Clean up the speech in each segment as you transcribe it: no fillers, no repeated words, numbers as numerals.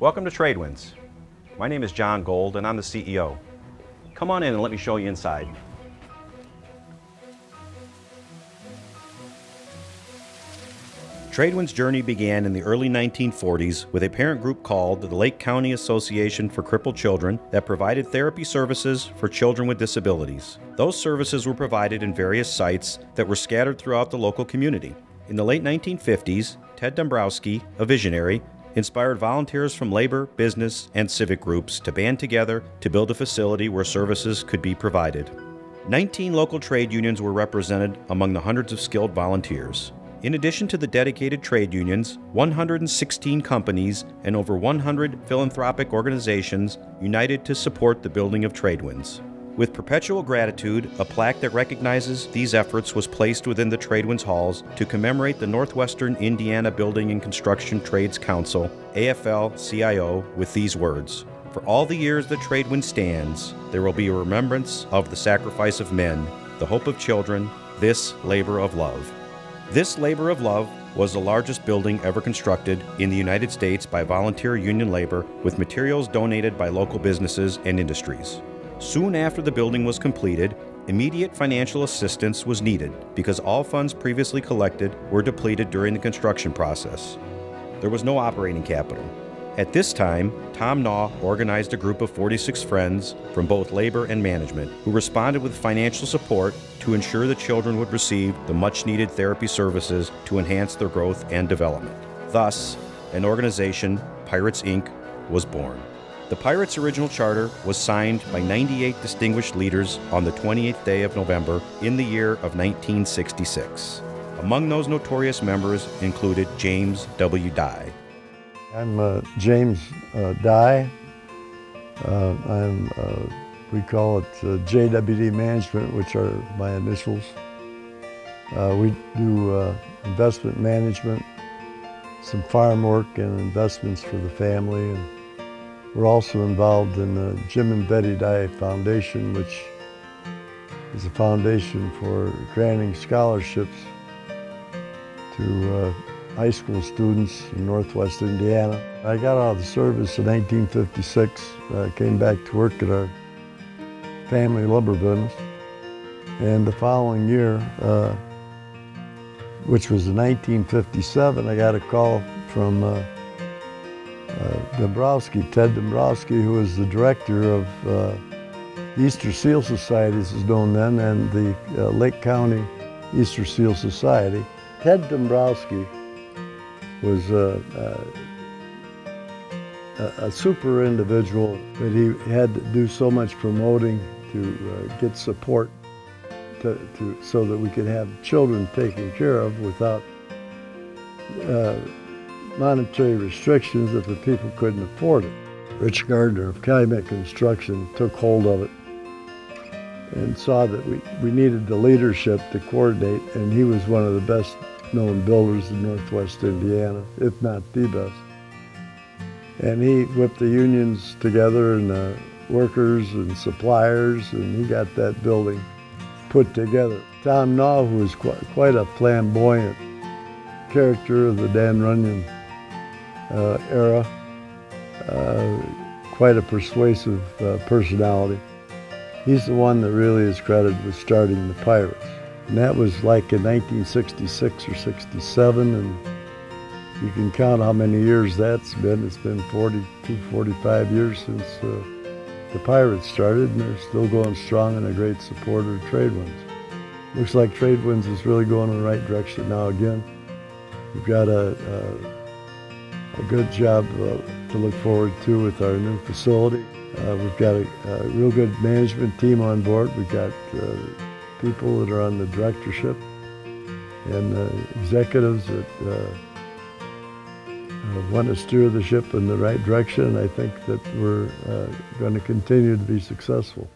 Welcome to Tradewinds. My name is John Gold and I'm the CEO. Come on in and let me show you inside. Tradewinds' journey began in the early 1940s with a parent group called the Lake County Association for Crippled Children that provided therapy services for children with disabilities. Those services were provided in various sites that were scattered throughout the local community. In the late 1950s, Ted Dombrowski, a visionary, inspired volunteers from labor, business, and civic groups to band together to build a facility where services could be provided. 19 local trade unions were represented among the hundreds of skilled volunteers. In addition to the dedicated trade unions, 116 companies and over 100 philanthropic organizations united to support the building of Tradewinds. With perpetual gratitude, a plaque that recognizes these efforts was placed within the Tradewinds halls to commemorate the Northwestern Indiana Building and Construction Trades Council, AFL-CIO, with these words: "For all the years that Tradewinds stands, there will be a remembrance of the sacrifice of men, the hope of children, this labor of love." This labor of love was the largest building ever constructed in the United States by volunteer union labor, with materials donated by local businesses and industries. Soon after the building was completed, immediate financial assistance was needed because all funds previously collected were depleted during the construction process. There was no operating capital. At this time, Tom Naw organized a group of 46 friends from both labor and management who responded with financial support to ensure the children would receive the much-needed therapy services to enhance their growth and development. Thus, an organization, Pirates Inc., was born. The Pirates' original charter was signed by 98 distinguished leaders on the 28th day of November in the year of 1966. Among those notorious members included James W. Dye. I'm James Dye. We call it JWD Management, which are my initials. We do investment management, some farm work and investments for the family. And we're also involved in the Jim and Betty Dye Foundation, which is a foundation for granting scholarships to high school students in Northwest Indiana. I got out of the service in 1956, came back to work at our family lumber business. And the following year, which was in 1957, I got a call from Dombrowski, Ted Dombrowski, who was the director of the Easter Seal Society, as is known then, and the Lake County Easter Seal Society. Ted Dombrowski was a super individual, but he had to do so much promoting to get support so that we could have children taken care of without monetary restrictions if the people couldn't afford it. Rich Gardner of Calumet Construction took hold of it and saw that we needed the leadership to coordinate, and he was one of the best known builders in Northwest Indiana, if not the best. And he whipped the unions together and the workers and suppliers, and he got that building put together. Tom Naw, who was quite a flamboyant character of the Dan Runyon era, quite a persuasive personality. He's the one that really is credited with starting the Pirates. And that was like in 1966 or 67, and you can count how many years that's been. It's been 42, 45 years since the Pirates started, and they're still going strong and a great supporter of Tradewinds. Looks like Tradewinds is really going in the right direction now again. We've got a good job to look forward to with our new facility. We've got a real good management team on board. We've got people that are on the directorship and executives that want to steer the ship in the right direction, and I think that we're going to continue to be successful.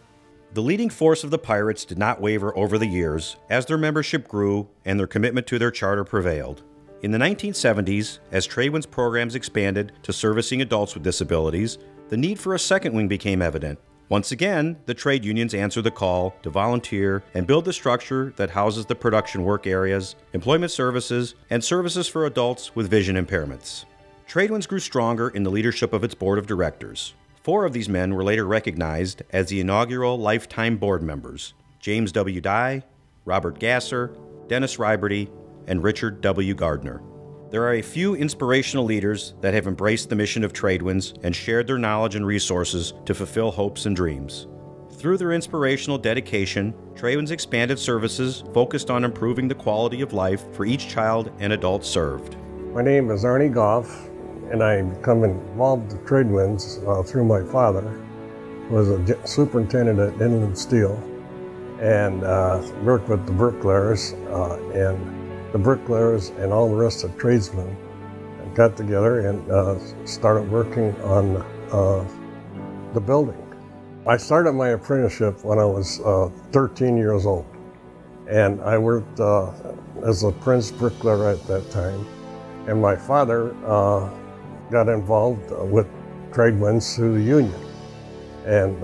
The leading force of the Pirates did not waver over the years as their membership grew and their commitment to their charter prevailed. In the 1970s, as Tradewinds programs expanded to servicing adults with disabilities, the need for a second wing became evident. Once again, the trade unions answer the call to volunteer and build the structure that houses the production work areas, employment services, and services for adults with vision impairments. Tradewinds grew stronger in the leadership of its board of directors. 4 of these men were later recognized as the inaugural lifetime board members: James W. Dye, Robert Gasser, Dennis Riberty, and Richard W. Gardner. There are a few inspirational leaders that have embraced the mission of Tradewinds and shared their knowledge and resources to fulfill hopes and dreams. Through their inspirational dedication, Tradewinds expanded services focused on improving the quality of life for each child and adult served. My name is Arnie Goff, and I become involved with Tradewinds through my father, who was a superintendent at Inland Steel, and worked with the bricklayers, and the bricklayers and all the rest of tradesmen got together and started working on the building. I started my apprenticeship when I was 13 years old, and I worked as a apprentice bricklayer at that time. And my father got involved with Tradewinds through the union. And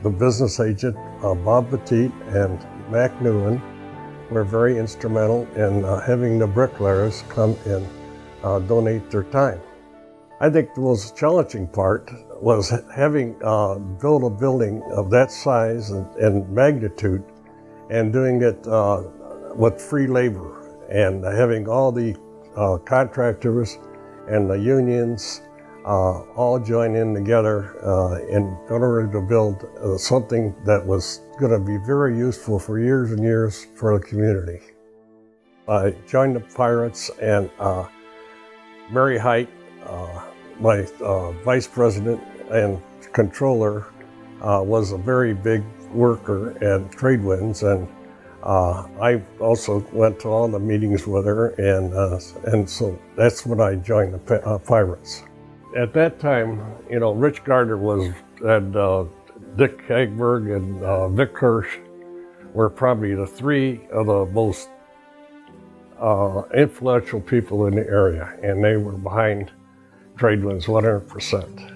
the business agent, Bob Petit and Mac Newman, were very instrumental in having the bricklayers come and donate their time. I think the most challenging part was having built a building of that size and magnitude and doing it with free labor and having all the contractors and the unions all join in together in order to build something that was going to be very useful for years and years for the community. I joined the Pirates, and Mary Height, my vice president and controller, was a very big worker at Tradewinds, and I also went to all the meetings with her, and so that's when I joined the Pirates. At that time, you know, Rich Gardner and Dick Hagberg and Vic Hirsch were probably the 3 of the most influential people in the area, and they were behind Tradewinds 100%.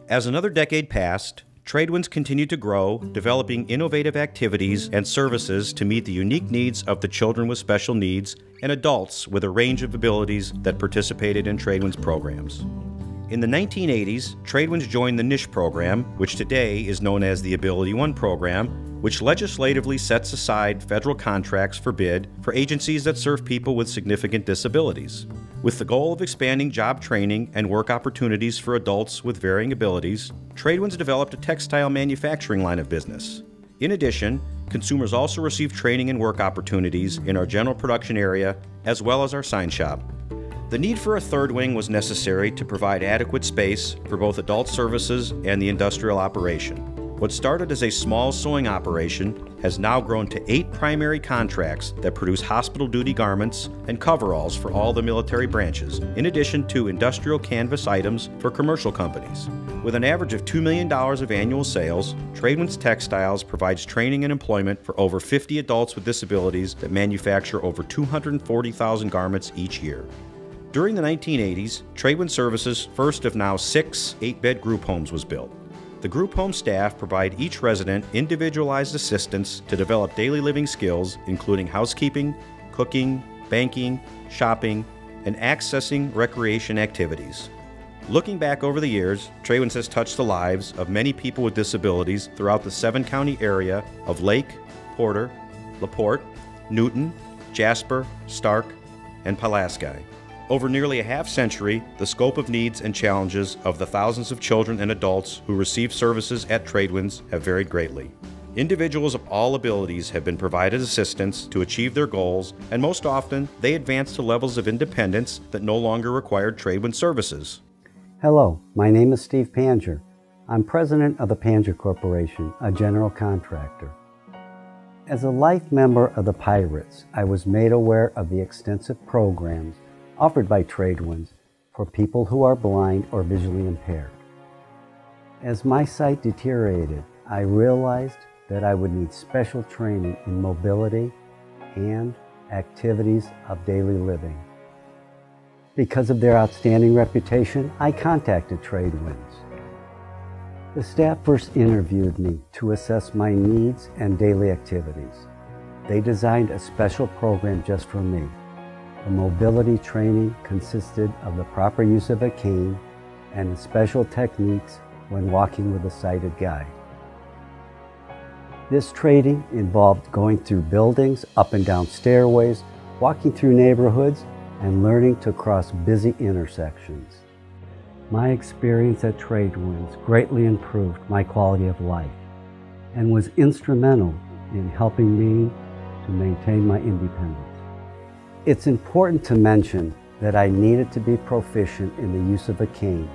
As another decade passed, Tradewinds continued to grow, developing innovative activities and services to meet the unique needs of the children with special needs and adults with a range of abilities that participated in Tradewinds programs. In the 1980s, Tradewinds joined the NISH program, which today is known as the Ability One program, which legislatively sets aside federal contracts for bid for agencies that serve people with significant disabilities. With the goal of expanding job training and work opportunities for adults with varying abilities, Tradewinds developed a textile manufacturing line of business. In addition, consumers also receive training and work opportunities in our general production area, as well as our sign shop. The need for a third wing was necessary to provide adequate space for both adult services and the industrial operation. What started as a small sewing operation has now grown to 8 primary contracts that produce hospital duty garments and coveralls for all the military branches, in addition to industrial canvas items for commercial companies. With an average of $2 million of annual sales, Tradewinds Textiles provides training and employment for over 50 adults with disabilities that manufacture over 240,000 garments each year. During the 1980s, Tradewinds Services' first of now 6 8-bed group homes was built. The group home staff provide each resident individualized assistance to develop daily living skills, including housekeeping, cooking, banking, shopping, and accessing recreation activities. Looking back over the years, Tradewinds has touched the lives of many people with disabilities throughout the 7-county area of Lake, Porter, LaPorte, Newton, Jasper, Stark, and Pulaski. Over nearly a half-century, the scope of needs and challenges of the thousands of children and adults who receive services at Tradewinds have varied greatly. Individuals of all abilities have been provided assistance to achieve their goals, and most often, they advance to levels of independence that no longer required Tradewinds services. Hello, my name is Steve Panger. I'm president of the Panger Corporation, a general contractor. As a life member of the Pirates, I was made aware of the extensive programs offered by Tradewinds for people who are blind or visually impaired. As my sight deteriorated, I realized that I would need special training in mobility and activities of daily living. Because of their outstanding reputation, I contacted Tradewinds. The staff first interviewed me to assess my needs and daily activities. They designed a special program just for me. The mobility training consisted of the proper use of a cane and the special techniques when walking with a sighted guide. This training involved going through buildings, up and down stairways, walking through neighborhoods, and learning to cross busy intersections. My experience at Tradewinds greatly improved my quality of life and was instrumental in helping me to maintain my independence. It's important to mention that I needed to be proficient in the use of a cane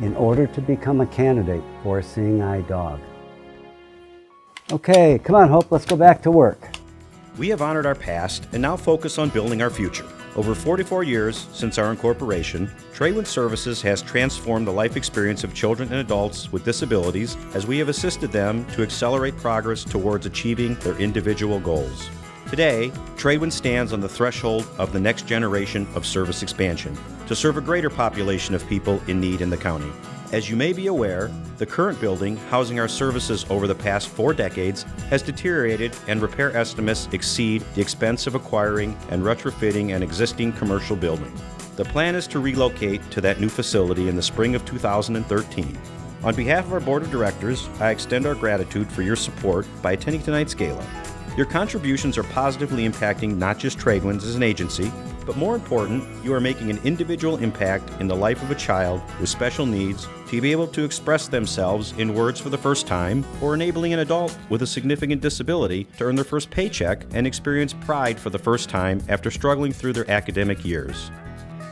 in order to become a candidate for a seeing eye dog. Okay, come on, Hope, let's go back to work. We have honored our past and now focus on building our future. Over 44 years since our incorporation, Tradewinds Services has transformed the life experience of children and adults with disabilities as we have assisted them to accelerate progress towards achieving their individual goals. Today, Tradewinds stands on the threshold of the next generation of service expansion to serve a greater population of people in need in the county. As you may be aware, the current building housing our services over the past 4 decades has deteriorated and repair estimates exceed the expense of acquiring and retrofitting an existing commercial building. The plan is to relocate to that new facility in the spring of 2013. On behalf of our Board of Directors, I extend our gratitude for your support by attending tonight's gala. Your contributions are positively impacting not just Tradewinds as an agency, but more important, you are making an individual impact in the life of a child with special needs to be able to express themselves in words for the first time, or enabling an adult with a significant disability to earn their first paycheck and experience pride for the first time after struggling through their academic years.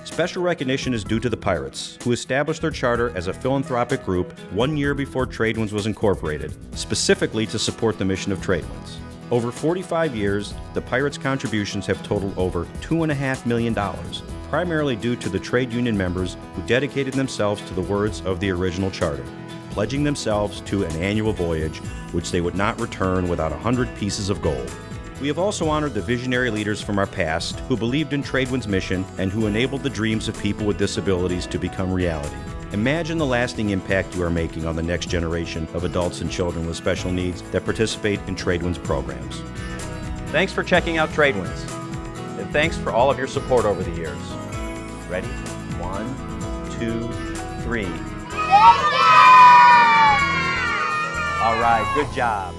Special recognition is due to the Pirates, who established their charter as a philanthropic group 1 year before Tradewinds was incorporated, specifically to support the mission of Tradewinds. Over 45 years, the Pirates' contributions have totaled over $2.5 million, primarily due to the trade union members who dedicated themselves to the words of the original charter, pledging themselves to an annual voyage, which they would not return without 100 pieces of gold. We have also honored the visionary leaders from our past who believed in Tradewinds' mission and who enabled the dreams of people with disabilities to become reality. Imagine the lasting impact you are making on the next generation of adults and children with special needs that participate in Tradewinds programs. Thanks for checking out Tradewinds, and thanks for all of your support over the years. Ready? 1, 2, 3. All right, good job.